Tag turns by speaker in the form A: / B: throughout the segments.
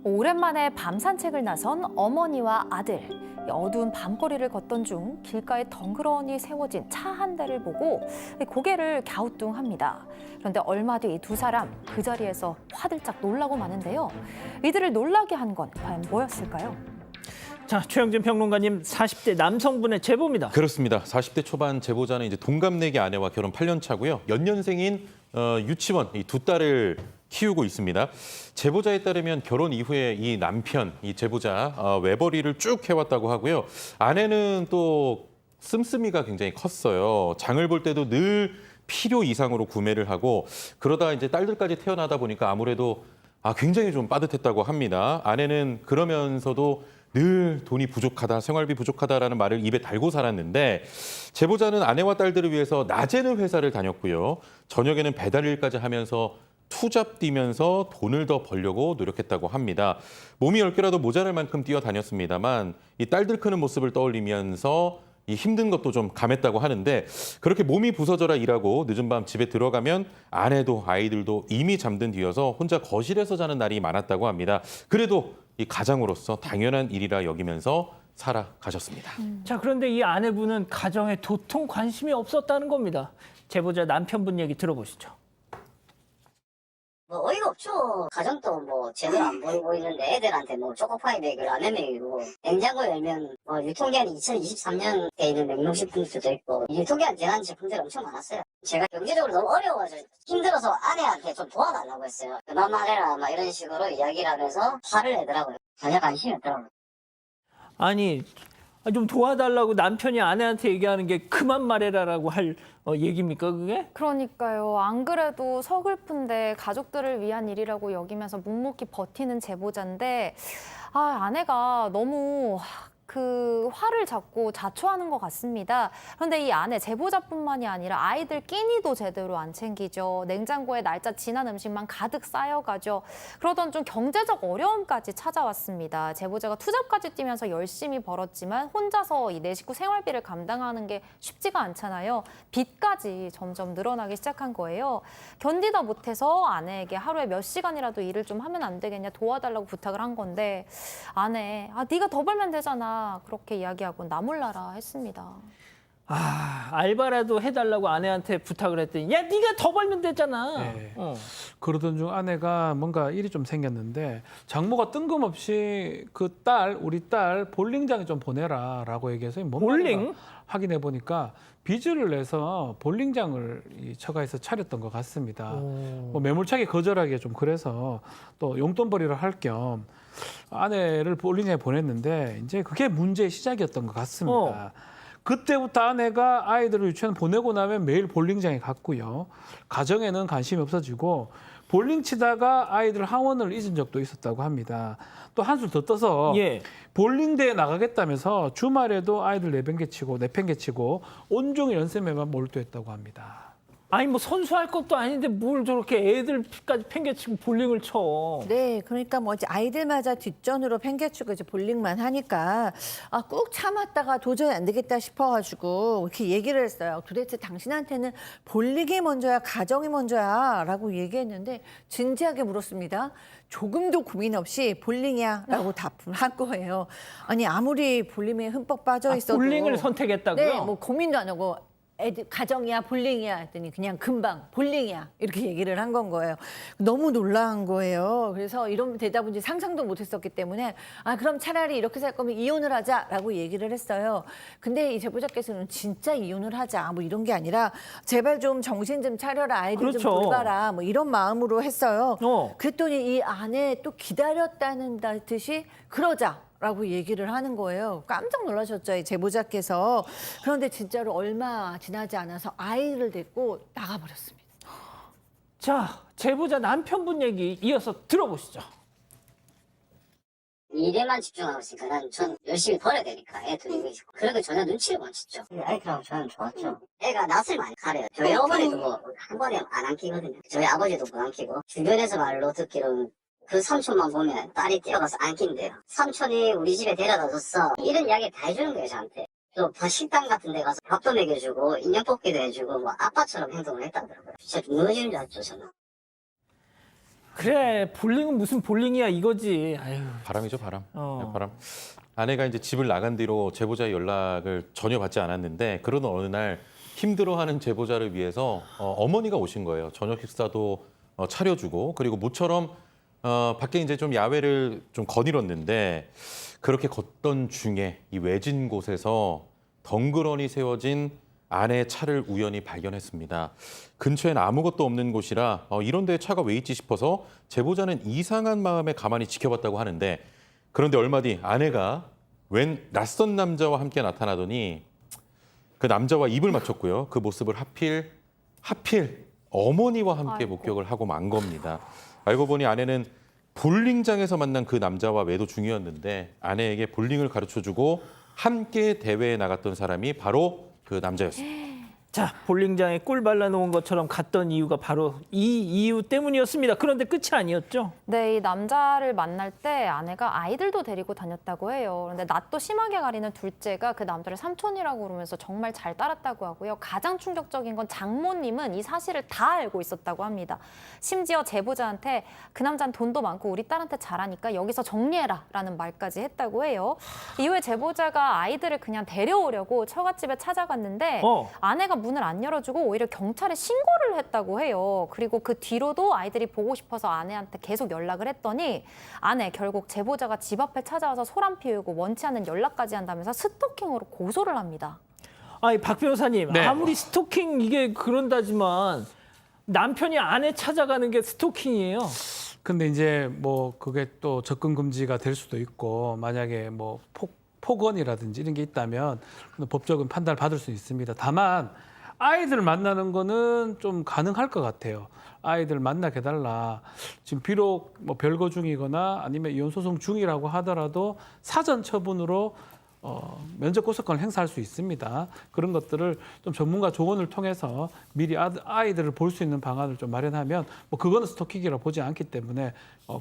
A: 오랜만에 밤 산책을 나선 어머니와 아들. 어두운 밤거리를 걷던 중 길가에 덩그러니 세워진 차 한 대를 보고 고개를 갸우뚱합니다. 그런데 얼마 뒤 두 사람 그 자리에서 화들짝 놀라고 마는데요. 이들을 놀라게 한 건 과연 뭐였을까요?
B: 자, 최영진 평론가님, 40대 남성분의 제보입니다.
C: 그렇습니다. 40대 초반 제보자는 이제 동갑내기 아내와 결혼 8년 차고요. 연년생인 유치원 이 두 딸을 키우고 있습니다. 제보자에 따르면 결혼 이후에 이 남편, 이 제보자 외벌이를 쭉 해왔다고 하고요. 아내는 또 씀씀이가 굉장히 컸어요. 장을 볼 때도 늘 필요 이상으로 구매를 하고 그러다 이제 딸들까지 태어나다 보니까 아무래도 굉장히 좀 빠듯했다고 합니다. 아내는 그러면서도 늘 돈이 부족하다, 생활비 부족하다라는 말을 입에 달고 살았는데 제보자는 아내와 딸들을 위해서 낮에는 회사를 다녔고요. 저녁에는 배달 일까지 하면서 투잡 뛰면서 돈을 더 벌려고 노력했다고 합니다. 몸이 10개라도 모자랄 만큼 뛰어다녔습니다만 이 딸들 크는 모습을 떠올리면서 이 힘든 것도 좀 감했다고 하는데 그렇게 몸이 부서져라 일하고 늦은 밤 집에 들어가면 아내도 아이들도 이미 잠든 뒤여서 혼자 거실에서 자는 날이 많았다고 합니다. 그래도 이 가장으로서 당연한 일이라 여기면서 살아가셨습니다.
B: 자, 그런데 이 아내분은 가정에 도통 관심이 없었다는 겁니다. 제보자 남편분 얘기 들어보시죠.
D: 뭐 어이가 없죠. 가정도 뭐 제대로 안 보이고 있는데 애들한테 뭐 초코파이 먹이고 라면 먹이고 냉장고 열면 유통기한이 2023년 돼 있는 냉동식품도 있고 유통기한 지난 제품들이 엄청 많았어요. 제가 경제적으로 너무 어려워가지고 힘들어서 아내한테 좀 도와달라고 했어요. 그만 말해라 막 이런 식으로 이야기를 하면서 화를 내더라고요. 전혀 관심이 없더라고요.
B: 아니, 좀 도와달라고 남편이 아내한테 얘기하는 게 그만 말해라라고 할 얘기입니까, 그게?
A: 그러니까요. 안 그래도 서글픈데 가족들을 위한 일이라고 여기면서 묵묵히 버티는 제보자인데 아내가 너무 그 화를 잡고 자초하는 것 같습니다. 그런데 이 아내 제보자뿐만이 아니라 아이들 끼니도 제대로 안 챙기죠. 냉장고에 날짜 지난 음식만 가득 쌓여가죠. 그러던 중 경제적 어려움까지 찾아왔습니다. 제보자가 투잡까지 뛰면서 열심히 벌었지만 혼자서 이 내 식구 생활비를 감당하는 게 쉽지가 않잖아요. 빚까지 점점 늘어나기 시작한 거예요. 견디다 못해서 아내에게 하루에 몇 시간이라도 일을 좀 하면 안 되겠냐 도와달라고 부탁을 한 건데 아내, 네가 더 벌면 되잖아. 그렇게 이야기하고 나 몰라라 했습니다.
B: 알바라도 해달라고 아내한테 부탁을 했더니 야, 네가 더 벌면 되잖아.
E: 네. 그러던 중 아내가 뭔가 일이 좀 생겼는데 장모가 뜬금없이 우리 딸 볼링장에 좀 보내라라고 얘기해서
B: 볼링?
E: 확인해 보니까 빚을 내서 볼링장을 이 처가에서 차렸던 것 같습니다. 뭐 매몰차게 거절하기가 좀 그래서 또 용돈벌이를 할 겸 아내를 볼링장에 보냈는데 이제 그게 문제의 시작이었던 것 같습니다. 그때부터 아내가 아이들을 유치원 보내고 나면 매일 볼링장에 갔고요. 가정에는 관심이 없어지고 볼링 치다가 아이들 하원을 잊은 적도 있었다고 합니다. 또 한술 더 떠서 볼링대에 나가겠다면서 주말에도 아이들 내팽개치고 온종일 연습에만 몰두했다고 합니다.
B: 아니 뭐 선수할 것도 아닌데 뭘 저렇게 애들까지 팽개치고 볼링을 쳐.
F: 네, 그러니까 뭐 이제 아이들마다 뒷전으로 팽개치고 이제 볼링만 하니까 꾹 참았다가 도저히 안 되겠다 싶어가지고 이렇게 얘기를 했어요. 도대체 당신한테는 볼링이 먼저야, 가정이 먼저야?라고 얘기했는데 진지하게 물었습니다. 조금도 고민 없이 볼링이야라고 답을 한 거예요. 아니 아무리 볼링에 흠뻑 빠져 있어도
B: 볼링을 선택했다고요?
F: 네, 뭐 고민도 안 하고. 애들 가정이야 볼링이야 했더니 그냥 금방 볼링이야 이렇게 얘기를 한 건 거예요. 너무 놀란 거예요. 그래서 이런 대답은 상상도 못했었기 때문에 그럼 차라리 이렇게 살 거면 이혼을 하자라고 얘기를 했어요. 근데 이 제보자께서는 진짜 이혼을 하자 뭐 이런 게 아니라 제발 좀 정신 좀 차려라 아이들 좀 돌봐라 뭐 이런 마음으로 했어요. 그랬더니 이 아내 또 기다렸다는 듯이 그러자. 라고 얘기를 하는 거예요. 깜짝 놀라셨죠, 이 제보자께서. 그런데 진짜로 얼마 지나지 않아서 아이를 데리고 나가버렸습니다.
B: 자, 제보자 남편분 얘기 이어서 들어보시죠.
D: 일에만 집중하고 있으니까 전 열심히 벌어야 되니까 애 돌리고 있고 그래도 전혀 눈치를 못 챘죠. 아이들하고 저는 좋았죠. 애가 낯을 많이 가려요. 저희 어머니도 뭐 한 번에 안 안기거든요. 저희 아버지도 못 안기고 주변에서 말로 듣기로는 그 삼촌만 보면 딸이 뛰어가서 안긴대요. 삼촌이 우리 집에 데려다 줬어. 이런 이야기 다 해주는 거예요, 저한테. 또 식당 같은 데 가서 밥도 먹여주고 인형 뽑기도 해주고 뭐 아빠처럼 행동을 했다더라고요. 진짜 무너지는 줄 알았죠, 저는.
B: 그래 볼링은 무슨 볼링이야 이거지. 아유.
C: 바람이죠, 바람.
B: 어.
C: 네, 바람. 아내가 이제 집을 나간 뒤로 제보자의 연락을 전혀 받지 않았는데 그러던 어느 날 힘들어하는 제보자를 위해서 어머니가 오신 거예요. 저녁 식사도 차려주고 그리고 모처럼 밖에 이제 좀 야외를 좀 거닐었는데 그렇게 걷던 중에 이 외진 곳에서 덩그러니 세워진 아내의 차를 우연히 발견했습니다. 근처엔 아무것도 없는 곳이라 이런 데에 차가 왜 있지 싶어서 제보자는 이상한 마음에 가만히 지켜봤다고 하는데 그런데 얼마 뒤 아내가 웬 낯선 남자와 함께 나타나더니 그 남자와 입을 맞췄고요. 그 모습을 하필 어머니와 함께
A: 아이고.
C: 목격을 하고 만 겁니다. 알고 보니 아내는 볼링장에서 만난 그 남자와 매도 중이었는데 아내에게 볼링을 가르쳐주고 함께 대회에 나갔던 사람이 바로 그 남자였습니다.
B: 자, 볼링장에 꿀 발라놓은 것처럼 갔던 이유가 바로 이 이유 때문이었습니다. 그런데 끝이 아니었죠?
A: 네, 이 남자를 만날 때 아내가 아이들도 데리고 다녔다고 해요. 그런데 낯도 심하게 가리는 둘째가 그 남자를 삼촌이라고 그러면서 정말 잘 따랐다고 하고요. 가장 충격적인 건 장모님은 이 사실을 다 알고 있었다고 합니다. 심지어 제보자한테 그 남자는 돈도 많고 우리 딸한테 잘하니까 여기서 정리해라 라는 말까지 했다고 해요. 이후에 제보자가 아이들을 그냥 데려오려고 처갓집에 찾아갔는데 아내가 문을 안 열어주고 오히려 경찰에 신고를 했다고 해요. 그리고 그 뒤로도 아이들이 보고 싶어서 아내한테 계속 연락을 했더니 아내 결국 제보자가 집 앞에 찾아와서 소란 피우고 원치 않는 연락까지 한다면서 스토킹으로 고소를 합니다.
B: 아니 박 변호사님
E: 네.
B: 아무리 스토킹 이게 그런다지만 남편이 아내 찾아가는 게 스토킹이에요.
E: 근데 이제 뭐 그게 또 접근 금지가 될 수도 있고 만약에 뭐 폭언이라든지 이런 게 있다면 법적인 판단을 받을 수 있습니다. 다만 아이들 만나는 거는 좀 가능할 것 같아요. 아이들 만나게 해달라. 지금 비록 뭐 별거 중이거나 아니면 이혼 소송 중이라고 하더라도 사전 처분으로 면접 고소권을 행사할 수 있습니다. 그런 것들을 좀 전문가 조언을 통해서 미리 아이들을 볼 수 있는 방안을 좀 마련하면 뭐 그거는 스토킹이라 보지 않기 때문에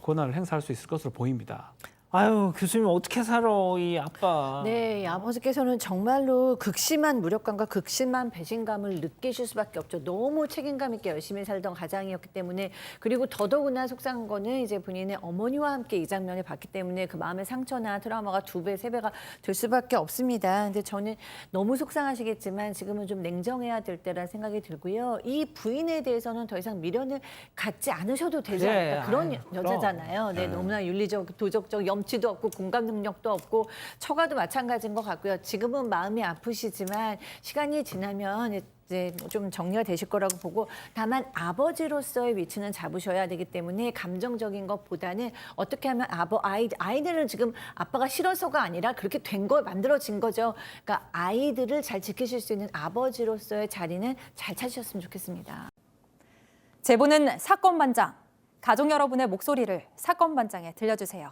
E: 권한을 행사할 수 있을 것으로 보입니다.
B: 아유 교수님 어떻게 살아 이 아빠.
F: 네, 이 아버지께서는 정말로 극심한 무력감과 극심한 배신감을 느끼실 수밖에 없죠. 너무 책임감 있게 열심히 살던 가장이었기 때문에 그리고 더더구나 속상한 거는 이제 본인의 어머니와 함께 이 장면을 봤기 때문에 그 마음의 상처나 트라우마가 2배, 3배가 될 수밖에 없습니다. 근데 저는 너무 속상하시겠지만 지금은 좀 냉정해야 될 때라는 생각이 들고요. 이 부인에 대해서는 더 이상 미련을 갖지 않으셔도 되지
B: 그래,
F: 않을까. 그런
B: 아유,
F: 여자잖아요. 네, 너무나 윤리적, 도덕적 염치도 없고 공감 능력도 없고 처가도 마찬가지인 것 같고요. 지금은 마음이 아프시지만 시간이 지나면 이제 좀 정리가 되실 거라고 보고 다만 아버지로서의 위치는 잡으셔야 되기 때문에 감정적인 것보다는 어떻게 하면 아이들은 지금 아빠가 싫어서가 아니라 그렇게 된 거 만들어진 거죠. 그러니까 아이들을 잘 지키실 수 있는 아버지로서의 자리는 잘 찾으셨으면 좋겠습니다.
A: 제보는 사건 반장. 가족 여러분의 목소리를 사건 반장에 들려주세요.